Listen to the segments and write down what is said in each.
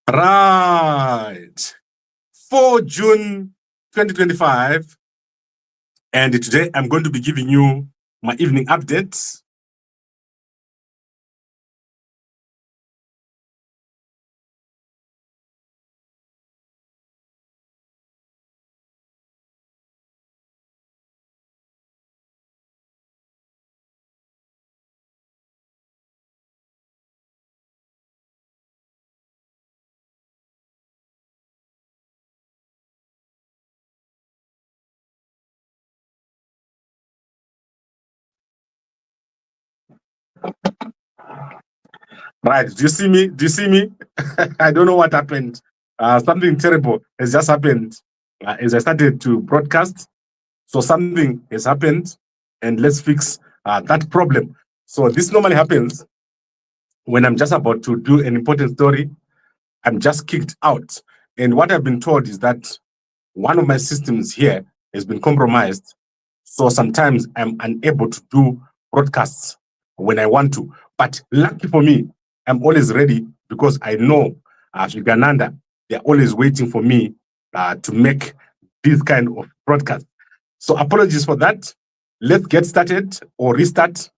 Right. 4 June 2025. And today I'm going to be giving you my evening updates. Right, do you see me? Do you see me? I don't know what happened. Something terrible has just happened as I started to broadcast. So something has happened, and let's fix that problem. So this normally happens when I'm just about to do an important story. I'm just kicked out. And what I've been told is that one of my systems here has been compromised. So sometimes I'm unable to do broadcasts when I want to. But lucky for me, I'm always ready because I know Uganda, they're always waiting for me to make this kind of broadcast. So apologies for that. Let's get started or restart.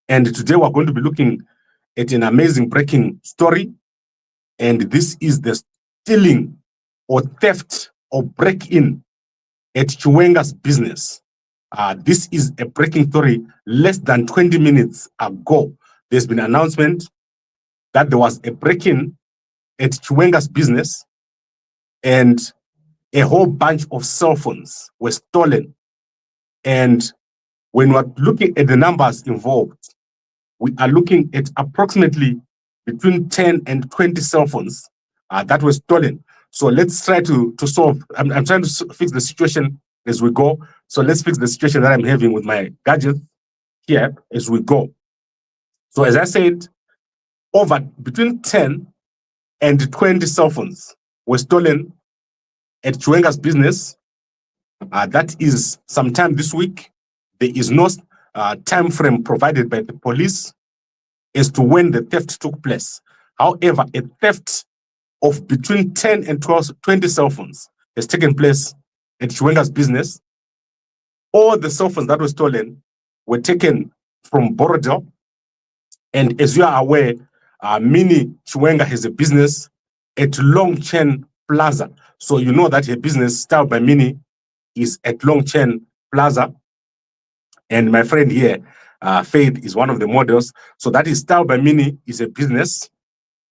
And today we're going to be looking at an amazing breaking story. And this is the stealing or theft or break-in at Chiwenga's business. This is a breaking story. Less than 20 minutes ago, there's been an announcement that there was a break-in at Chiwenga's business and a whole bunch of cell phones were stolen. And when we're looking at the numbers involved, we are looking at approximately between 10 and 20 cell phones that were stolen. So let's try to solve. I'm trying to fix the situation as we go. So let's fix the situation that I'm having with my gadgets here as we go. So as I said, between 10 and 20 cell phones were stolen at Chiwenga's business. That is sometime this week. There is no time frame provided by the police as to when the theft took place. However, a theft of between 10 and 20 cell phones has taken place at Chiwenga's business. All the cell phones that were stolen were taken from Borrowdale. And as you are aware, Mini Chiwenga has a business at Longchen Plaza. So you know that her business, Styled by Mini, is at Longchen Plaza. And my friend here, Faith, is one of the models. So that is Styled by Mini is a business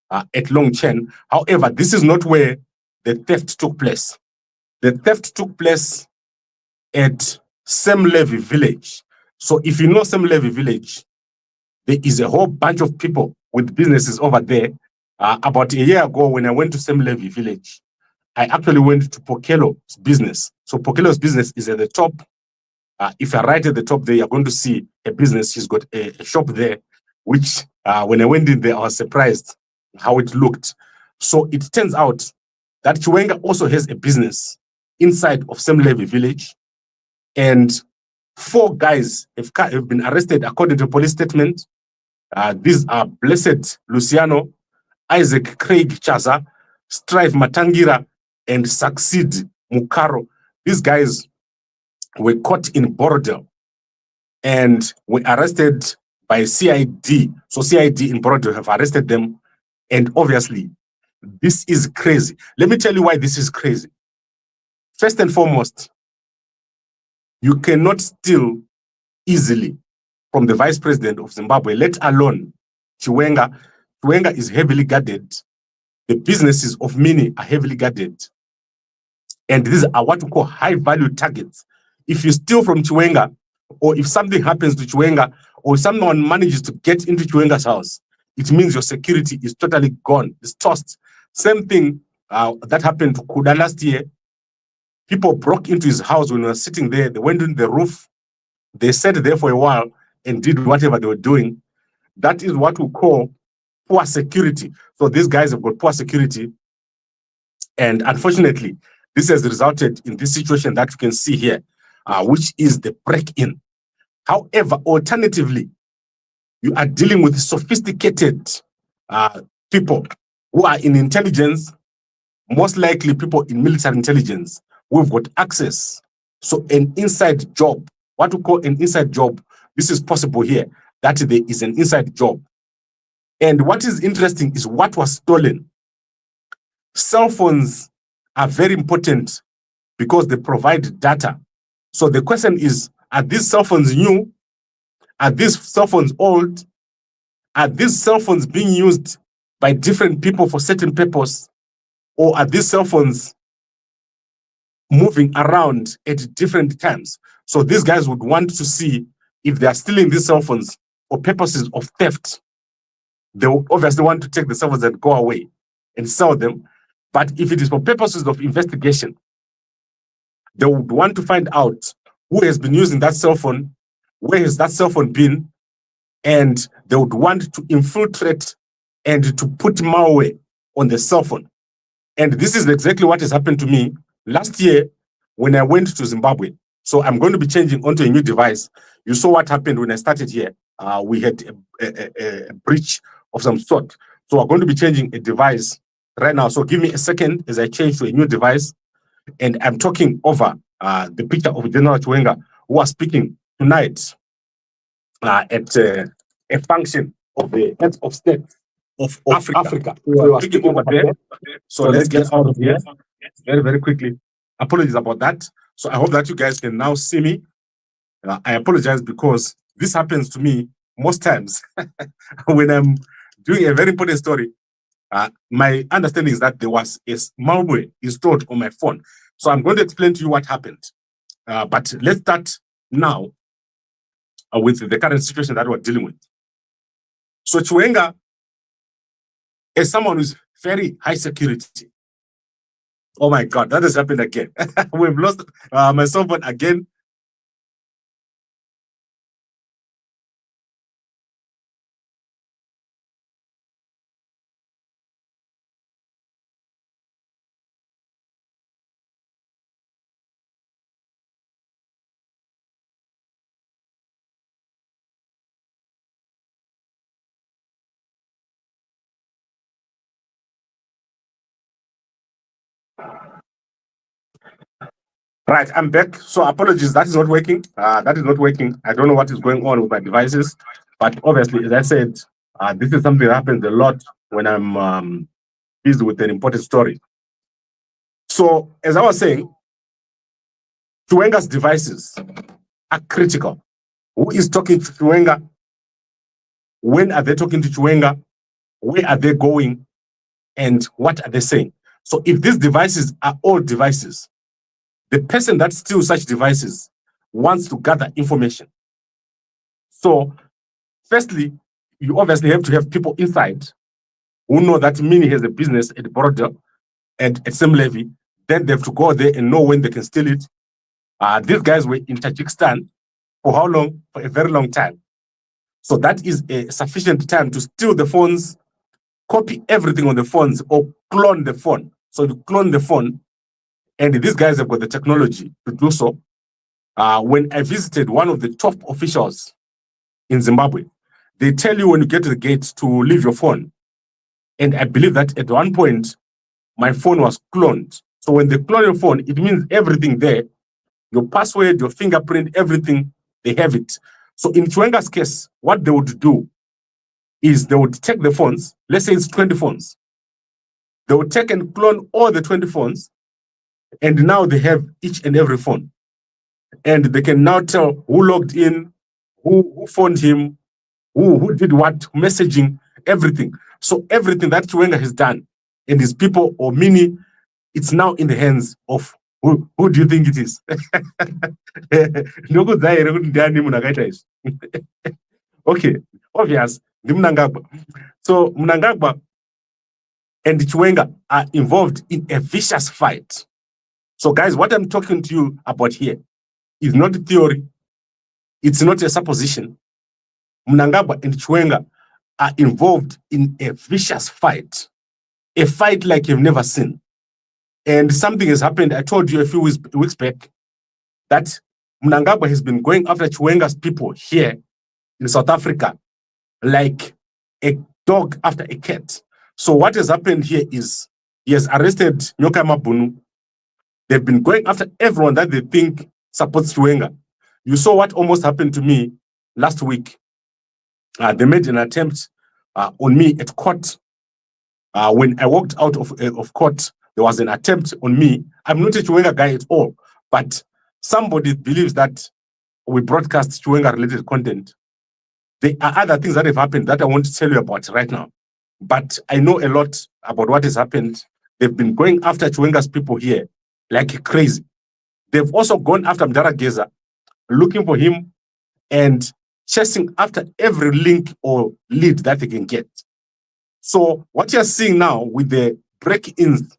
at Longchen. However, this is not where the theft took place. The theft took place at Levy village. So if you know Levy village, there is a whole bunch of people with businesses over there. About a year ago, when I went to Levy village, I actually went to Pokelo's business. So Pokelo's business is at the top. If you're right at the top there, you're going to see a business. She's got a shop there, which when I went in there, I was surprised how it looked. So it turns out that Chiwenga also has a business inside of Levy village. And 4 guys have been arrested according to a police statement. These are Blessed Luciano, Isaac Craig Chaza, Strive Matangira and Succeed Mukaro. These guys were caught in Borrowdale and were arrested by CID. So CID in Borrowdale have arrested them. And obviously, this is crazy. Let me tell you why this is crazy. First and foremost, you cannot steal easily from the Vice President of Zimbabwe, let alone Chiwenga. Chiwenga is heavily guarded. The businesses of Mini are heavily guarded. And these are what we call high-value targets. If you steal from Chiwenga, or if something happens to Chiwenga, or someone manages to get into Chiwenga's house, it means your security is totally gone. It's tossed. Same thing that happened to Kuda last year. People broke into his house when we were sitting there. They went on the roof. They sat there for a while and did whatever they were doing. That is what we call poor security. So these guys have got poor security. And unfortunately, this has resulted in this situation that you can see here, which is the break-in. However, alternatively, you are dealing with sophisticated people who are in intelligence, most likely people in military intelligence, who have got access. So an inside job, what we call an inside job, this is possible here, that there is an inside job. And what is interesting is what was stolen. Cell phones are very important because they provide data. So the question is, are these cell phones new? Are these cell phones old? Are these cell phones being used by different people for certain purpose? Or are these cell phones moving around at different times? So these guys would want to see if they are stealing these cell phones for purposes of theft. They will obviously want to take the cell phones and go away and sell them. But if it is for purposes of investigation, they would want to find out who has been using that cell phone, where has that cell phone been, and they would want to infiltrate and to put malware on the cell phone. And this is exactly what has happened to me last year when I went to Zimbabwe. So I'm going to be changing onto a new device. You saw what happened when I started here. We had a breach of some sort. So I'm going to be changing a device right now. So give me a second as I change to a new device. And I'm talking over the picture of General Chiwenga, who was speaking tonight at a function of the head of state of Africa. So I was speaking over there. So let's get out of here very, very quickly. Apologies about that. So I hope that you guys can now see me. I apologize because this happens to me most times when I'm doing a very important story. My understanding is that there was a malware installed on my phone. So I'm going to explain to you what happened. But let's start now with the current situation that we're dealing with. So Chiwenga is someone who's very high security. Oh my God, that has happened again. We've lost my cell phone again. Right, I'm back. So apologies, that is not working. That is not working. I don't know what is going on with my devices, but obviously, as I said, this is something that happens a lot when I'm busy with an important story. So as I was saying, Chiwenga's devices are critical. Who is talking to Chiwenga? When are they talking to Chiwenga? Where are they going? And what are they saying? So if these devices are old devices, the person that steals such devices wants to gather information. So firstly, you obviously have to have people inside who know that Mini has a business at Borrowdale and at Levy. Then they have to go there and know when they can steal it. These guys were in Tajikistan for how long? For a very long time. So that is a sufficient time to steal the phones, copy everything on the phones, or clone the phone. So you clone the phone, and these guys have got the technology to do so. When I visited one of the top officials in Zimbabwe, they tell you when you get to the gate to leave your phone. And I believe that at one point, my phone was cloned. So when they clone your phone, it means everything there, your password, your fingerprint, everything, they have it. So in Chiwenga's case, what they would do is they would take the phones, let's say it's 20 phones. They would take and clone all the 20 phones, and now they have each and every phone. And they can now tell who logged in, who phoned him, who did what, messaging, everything. So everything that Chiwenga has done and his people or Mini, it's now in the hands of who do you think it is? Okay, obvious. So Mnangagwa and Chiwenga are involved in a vicious fight. So guys, what I'm talking to you about here is not theory. It's not a supposition. Mnangagwa and Chiwenga are involved in a vicious fight, a fight like you've never seen. And something has happened. I told you a few weeks back that Mnangagwa has been going after Chiwenga's people here in South Africa like a dog after a cat. So what has happened here is he has arrested Nyoka Mabunu. They've been going after everyone that they think supports Chiwenga. You saw what almost happened to me last week. They made an attempt on me at court. When I walked out of court, there was an attempt on me. I'm not a Chiwenga guy at all, but somebody believes that we broadcast Chiwenga-related content. There are other things that have happened that I want to tell you about right now. But I know a lot about what has happened. They've been going after Chiwenga's people here like crazy. They've also gone after Mdara Geza, looking for him and chasing after every link or lead that they can get. So what you're seeing now with the break-ins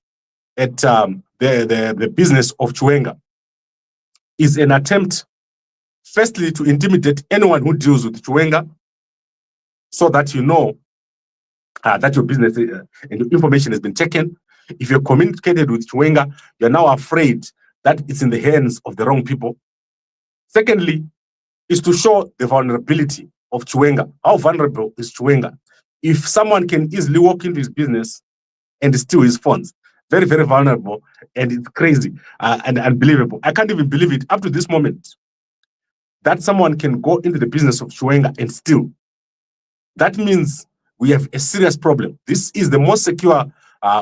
at the business of Chiwenga is an attempt, firstly, to intimidate anyone who deals with Chiwenga, so that you know that your business and your information has been taken. If you're communicated with Chiwenga, you're now afraid that it's in the hands of the wrong people. Secondly, is to show the vulnerability of Chiwenga. How vulnerable is Chiwenga? If someone can easily walk into his business and steal his funds, very, very vulnerable, and it's crazy and unbelievable. I can't even believe it up to this moment that someone can go into the business of Chiwenga and steal. That means we have a serious problem. This is the most secure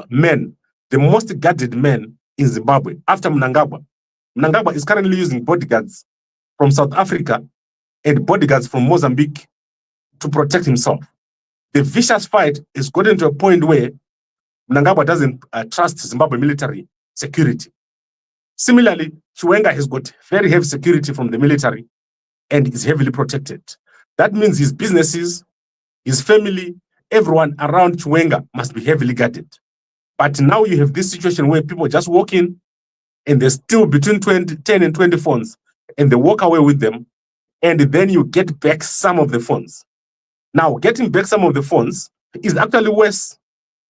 man, the most guarded man in Zimbabwe after Mnangagwa. Mnangagwa is currently using bodyguards from South Africa and bodyguards from Mozambique to protect himself. The vicious fight is gotten to a point where Mnangagwa doesn't trust Zimbabwe military security. Similarly, Chiwenga has got very heavy security from the military and is heavily protected. That means his businesses, his family, everyone around Chiwenga must be heavily guarded. But now you have this situation where people just walk in and they're still between 10 and 20 phones and they walk away with them, and then you get back some of the phones. Now, getting back some of the phones is actually worse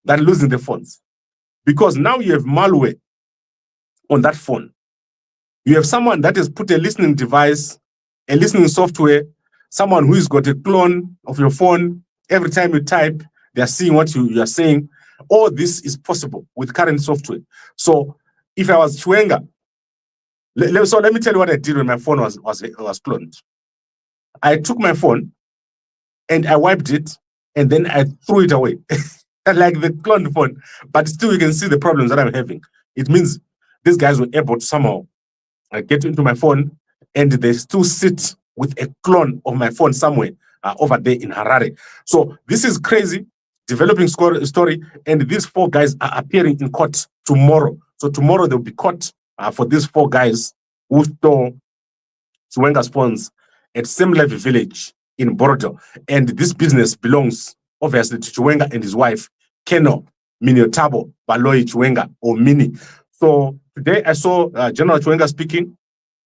than losing the phones, because now you have malware on that phone. You have someone that has put a listening device, a listening software, someone who's got a clone of your phone. Every time you type, they're seeing what you are saying. All this is possible with current software. So if I was Chiwenga, so let me tell you what I did when my phone was cloned. I took my phone and I wiped it and then I threw it away. Like the cloned phone, but still you can see the problems that I'm having. It means these guys were able to somehow get into my phone and they still sit with a clone of my phone somewhere over there in Harare. So this is crazy, developing story, and these 4 guys are appearing in court tomorrow. So tomorrow they'll be caught for these 4 guys who stole Chiwenga's phones at Levy village in Borrowdale. And this business belongs obviously to Chiwenga and his wife, Keno Miniyothabo Baloyi-Chiwenga, or Mini. So today I saw General Chiwenga speaking.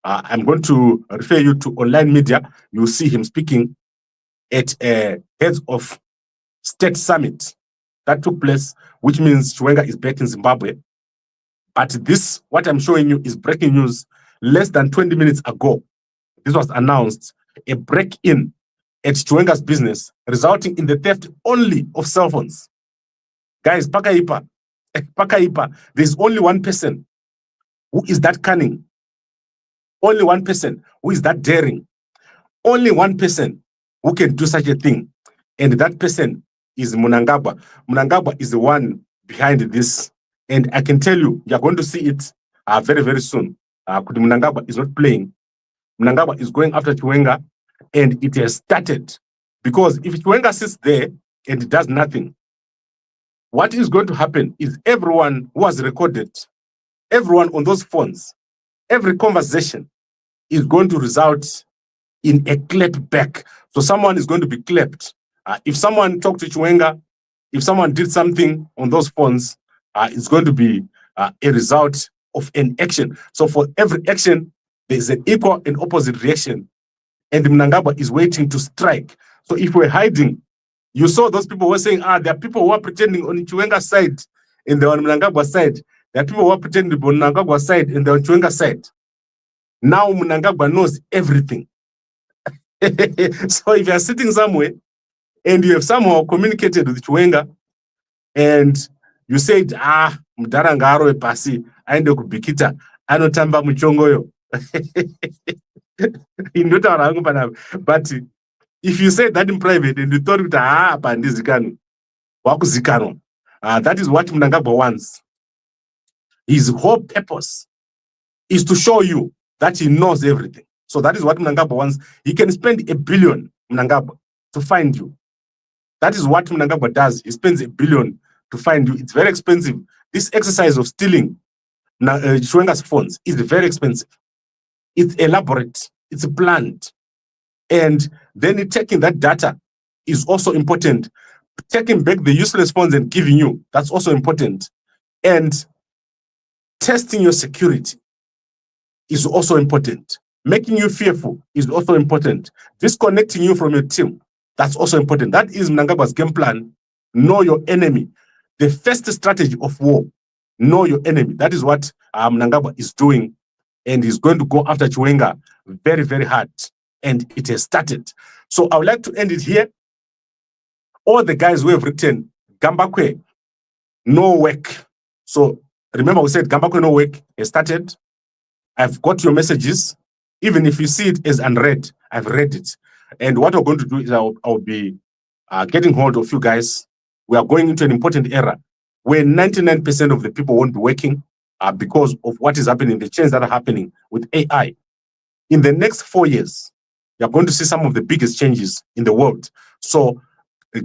I'm going to refer you to online media. You'll see him speaking at a Heads of State Summit that took place, which means Chiwenga is back in Zimbabwe. But this, what I'm showing you, is breaking news. Less than 20 minutes ago, this was announced, a break-in at Chiwenga's business, resulting in the theft only of cell phones. Guys, Pakaipa, there's only one person who is that cunning. Only one person who is that daring. Only one person who can do such a thing. And that person is Mnangagwa. Mnangagwa is the one behind this. And I can tell you, you're going to see it very, very soon. Mnangagwa is not playing. Mnangagwa is going after Chiwenga, and it has started. Because if Chiwenga sits there and does nothing, what is going to happen is everyone who has recorded, everyone on those phones, every conversation is going to result in a clap back. So someone is going to be clapped. If someone talked to Chiwenga, if someone did something on those phones, it's going to be a result of an action. So for every action, there's an equal and opposite reaction. And Mnangagwa is waiting to strike. So if we're hiding You saw those people who were saying, there are people who are pretending on Chiwenga's side and they're on Mnangagwa side. There are people who are pretending on Mnangagwa's side and they're on Chiwenga's side. Now Mnangagwa knows everything. So if you're sitting somewhere and you have somehow communicated with Chiwenga and you said, Mdara ngaro epasi, aende kubikita, anotamba muchongoyo. But if you said that in private and you thought, that is what Mnangagwa wants. His whole purpose is to show you that he knows everything. So that is what Mnangagwa wants. He can spend $1 billion, Mnangagwa, to find you. That is what Mnangagwa does. He spends $1 billion to find you. It's very expensive. This exercise of stealing Chiwenga's phones is very expensive. It's elaborate. It's planned. And then taking that data is also important. Taking back the useless phones and giving you, that's also important. And testing your security is also important. Making you fearful is also important. Disconnecting you from your team, that's also important. That is Mnangagwa's game plan. Know your enemy. The first strategy of war, know your enemy. That is what Mnangagwa is doing. And he's going to go after Chiwenga very, very hard. And it has started. So I would like to end it here. All the guys who have written, Gambakwe, no work. So remember we said Gambakwe, no work has started. I've got your messages. Even if you see it as unread, I've read it. And what we're going to do is I'll be getting hold of you guys. We are going into an important era where 99% of the people won't be working because of what is happening, the change that are happening with AI. In the next 4 years, you're going to see some of the biggest changes in the world. So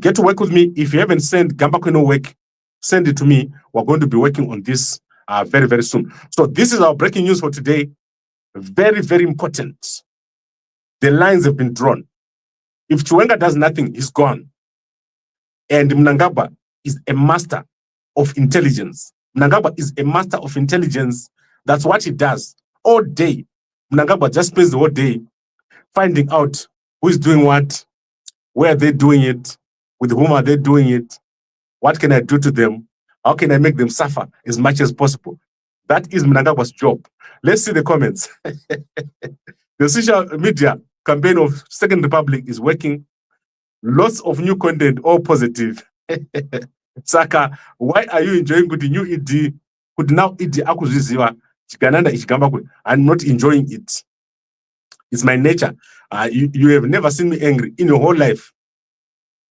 get to work with me. If you haven't sent Gambakwe no work, send it to me. We're going to be working on this very, very soon. So this is our breaking news for today. Very, very important. The lines have been drawn. If Chiwenga does nothing, he's gone. And Mnangagwa is a master of intelligence. Mnangagwa is a master of intelligence. That's what he does all day. Mnangagwa just spends the whole day finding out who is doing what, where they're doing it, with whom are they doing it, what can I do to them, how can I make them suffer as much as possible. That is Mnangagwa's job. Let's see the comments. The social media campaign of Second Republic is working. Lots of new content, all positive. Saka, why are you enjoying good new ED? Could now ED akuziziwa chikananda ichigambakwe. I'm not enjoying it. It's my nature. You have never seen me angry in your whole life.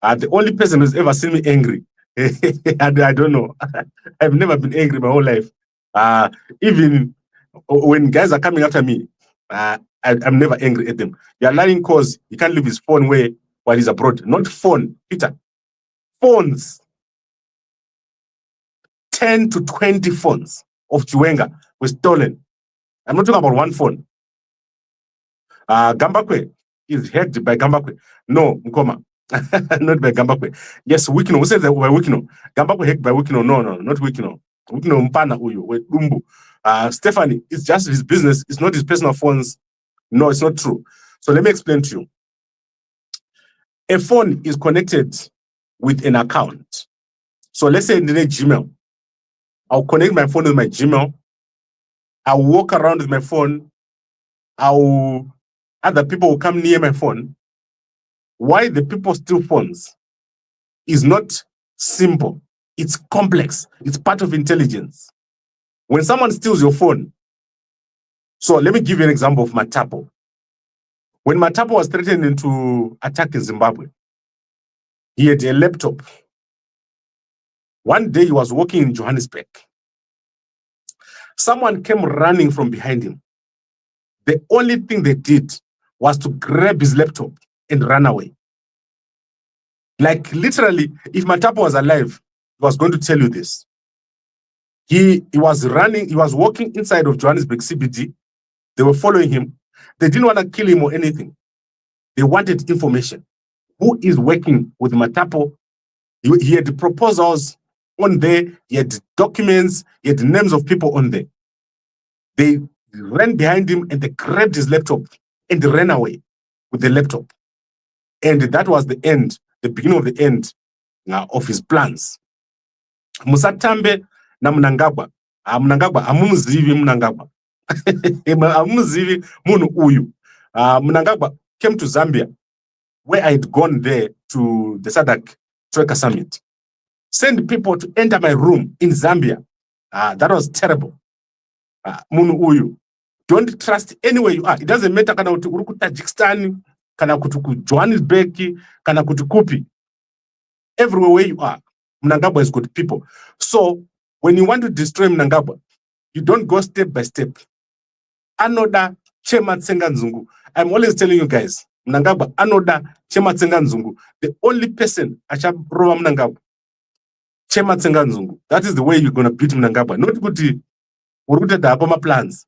The only person who's ever seen me angry, and I don't know. I've never been angry my whole life. Even when guys are coming after me, I'm never angry at them. You're lying because he can't leave his phone while he's abroad. Not phone, Peter. Phones. 10 to 20 phones of Chiwenga were stolen. I'm not talking about one phone. Gambakwe is hacked by Gambakwe. No, Nkoma. Not by Gambakwe. Yes, Wikino. Who said that by Wikino? Gambakwe hacked by Wikino. No, not Wikino. Wikino Mpana Uyu. Umbu. Stephanie, it's just his business. It's not his personal phones. No, it's not true. So let me explain to you. A phone is connected with an account. So let's say in the Gmail. I'll connect my phone with my Gmail. I'll walk around with my phone. Other people will come near my phone. Why the people steal phones is not simple. It's complex. It's part of intelligence. When someone steals your phone, so let me give you an example of Matapo. When Matapo was threatening to attack in Zimbabwe, he had a laptop. One day he was walking in Johannesburg. Someone came running from behind him. The only thing they did was to grab his laptop and run away. Like literally, if Matapo was alive, he was going to tell you this. He was running, he was walking inside of Johannesburg CBD. They were following him. They didn't want to kill him or anything. They wanted information. Who is working with Matapo? He had proposals on there. He had documents. He had names of people on there. They ran behind him and they grabbed his laptop and they ran away with the laptop. And that was the end. the beginning of the end of his plans. Musatambe na Mnangagwa. Mnangagwa amumuzivi Mnangagwa. Amumuzivi munu uyu. Mnangagwa came to Zambia, where I had gone there to the SADC Tracker Summit. Send people to enter my room in Zambia. That was terrible. Munu uyu. Don't trust anywhere you are. It doesn't matter kana kuti uri ku Tajikistan, kana kuti ku Johannesburg, kana kuti kupi. Everywhere where you are, Mnangagwa is good people. So when you want to destroy Mnangagwa, you don't go step by step. Anoda Chema Tsenga Nzungu. I'm always telling you guys, Mnangagwa, Anoda Chema Tsenga Nzungu. The only person Achabrova Mnangagwa, Chema Tsenga Nzungu. That is the way you're going to beat Mnangagwa. Not good. Urute da my plans.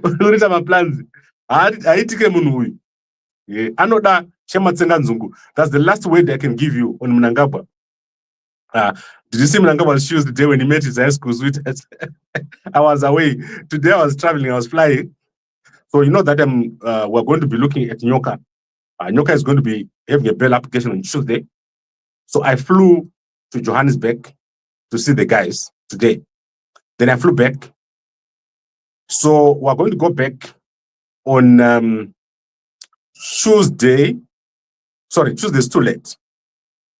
Urute my plans. Aitike munu huyu. Anoda Chema Tsenga Nzungu. That's the last word I can give you on Mnangagwa. Did you see Mnangagwa's shoes the day when he met his high school sweetheart? I was away. Today I was traveling, I was flying. So you know that we're going to be looking at Nyoka. Nyoka is going to be having a bail application on Tuesday. So I flew to Johannesburg to see the guys today. Then I flew back. So we're going to go back on Tuesday. Sorry, Tuesday's too late.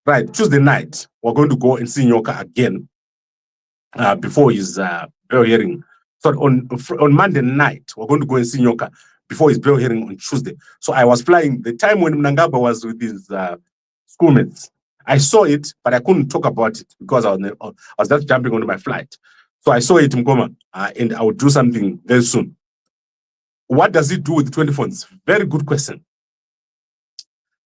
Right, Tuesday night, we're going to go and see Nyoka again before his bail hearing. So on Monday night, we're going to go and see Nyoka before his bail hearing on Tuesday. So I was flying the time when Mnangagwa was with his schoolmates. I saw it, but I couldn't talk about it because I was just jumping onto my flight. So I saw it in Goma, and I will do something very soon. What does it do with the 20 phones? Very good question.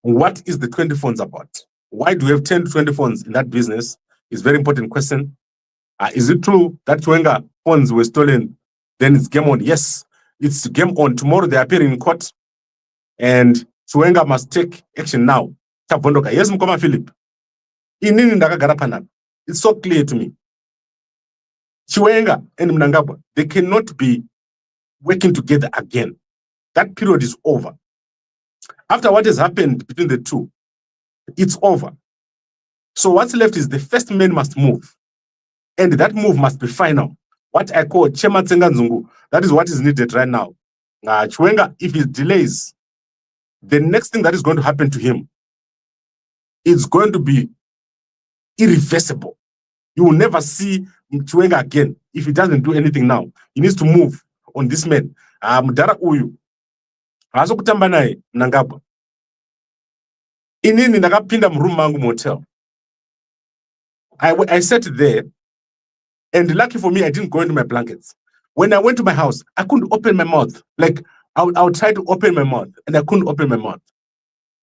What is the 20 phones about? Why do we have 10 to 20 phones in that business? It's a very important question. Is it true that Chiwenga phones were stolen? Then it's game on. Yes, it's game on. Tomorrow they're appearing in court, and Chiwenga must take action now. Yes, Mkoma Philip. It's so clear to me. Chiwenga and Mnangagwa, they cannot be working together again. That period is over. After what has happened between the two, it's over. So what's left is the first man must move. And that move must be final. What I call Chema Tsenga Nzungu. That is what is needed right now. Chiwenga, if he delays, the next thing that is going to happen to him is going to be irreversible. You will never see Chiwenga again if he doesn't do anything now. He needs to move on this man. Mudara uyu. Haso kutamba naye Mnangagwa. Inini ndakapinda muroom mangu motel. I sat there, and lucky for me, I didn't go into my blankets. When I went to my house, I couldn't open my mouth. Like, I would try to open my mouth, and I couldn't open my mouth.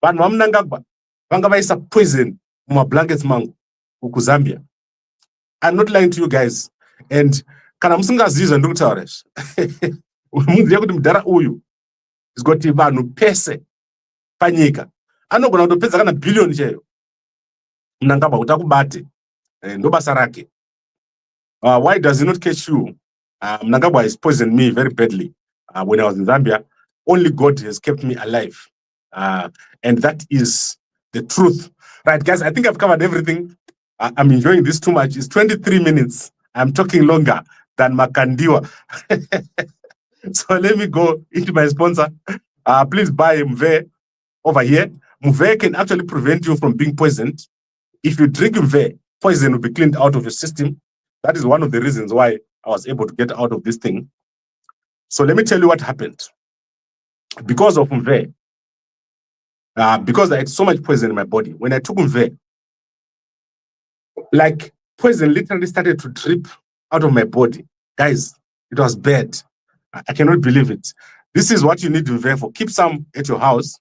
But Mnangagwa, Mnangagwa is a poison in my blankets mangu, uku Zambia. I'm not lying to you guys. And kana musingaziza ndikutaurash. Munziya kuti mudhara uyu is got vanhu pese panyika. Anogona kutopedza kana billion chaiyo. Mnangagwa kuti akubate. Ndo basa rake. Why does he not catch you? Mnangagwa has poisoned me very badly when I was in Zambia. Only God has kept me alive. And that is the truth. Right, guys, I think I've covered everything. I'm enjoying this too much. It's 23 minutes. I'm talking longer than Makandiwa. So let me go into my sponsor. Please buy Mve over here. Mve can actually prevent you from being poisoned. If you drink Mve, poison will be cleaned out of your system. That is one of the reasons why I was able to get out of this thing. So let me tell you what happened. Because of Mve, because I had so much poison in my body, when I took Mve, like poison literally started to drip out of my body. Guys, it was bad. I cannot believe it. This is what you need Mve for. Keep some at your house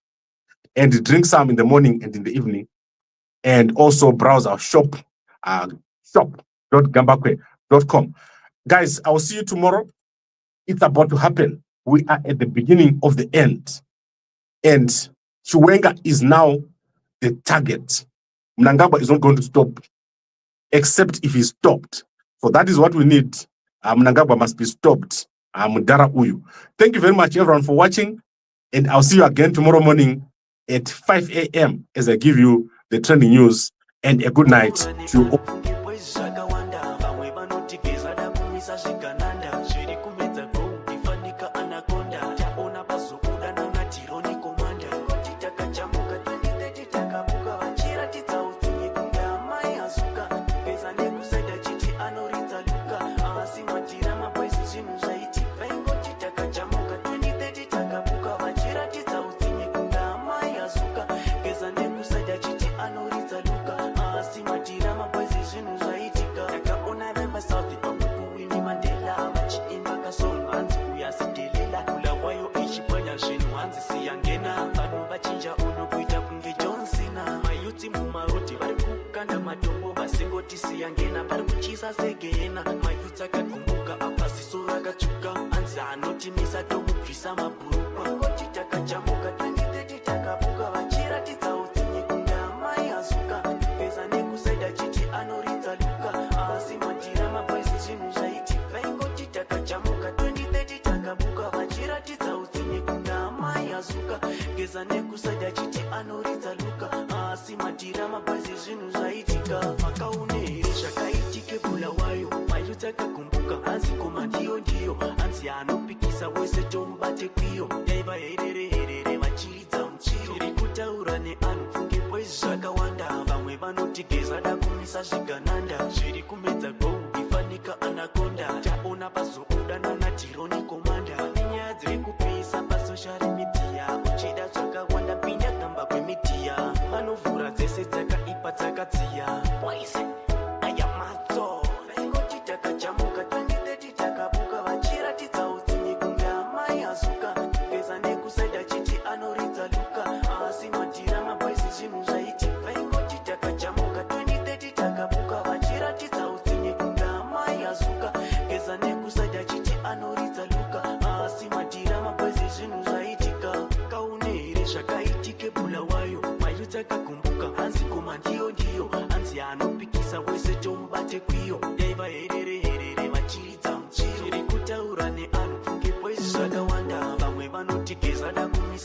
and drink some in the morning and in the evening. And also browse our shop, shop.gambakwe.com. Guys, I will see you tomorrow. It's about to happen. We are at the beginning of the end. And Chiwenga is now the target. Mnangagwa is not going to stop, except if he's stopped. So that is what we need. Mnangagwa must be stopped. Mudara uyu. Thank you very much, everyone, for watching. And I'll see you again tomorrow morning at 5 a.m. as I give you the trending news, and a good night to you all.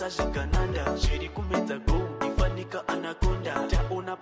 Zvikananda zviri kumedza go ifanika anakonda taona